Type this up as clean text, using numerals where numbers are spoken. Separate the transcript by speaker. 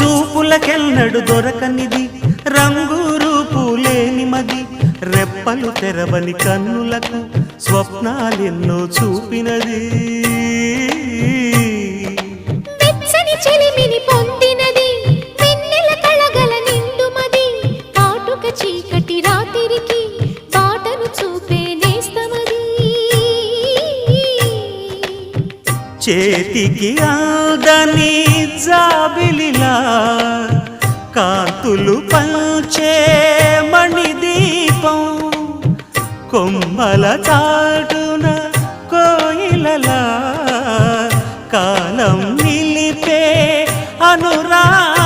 Speaker 1: చూపులకెన్నడు దొరకనిది రంగు రూపు లేని మది రెప్పలు తెరవని కన్నులకు స్వప్నాలెన్నో చూపినది
Speaker 2: వెచ్చని చెలిమిని పొందినది వెన్నెల కళగల నిండుమది కాటుక చీకటి రాత్రికి బాటను చూపే నేస్తమది
Speaker 1: చేతికి ఆదని జాబిలిలా కాంతులు పంచే మణిదీపం కొమ్మల చాటున కోయిలలా కాలం నిలిపే అనురాగం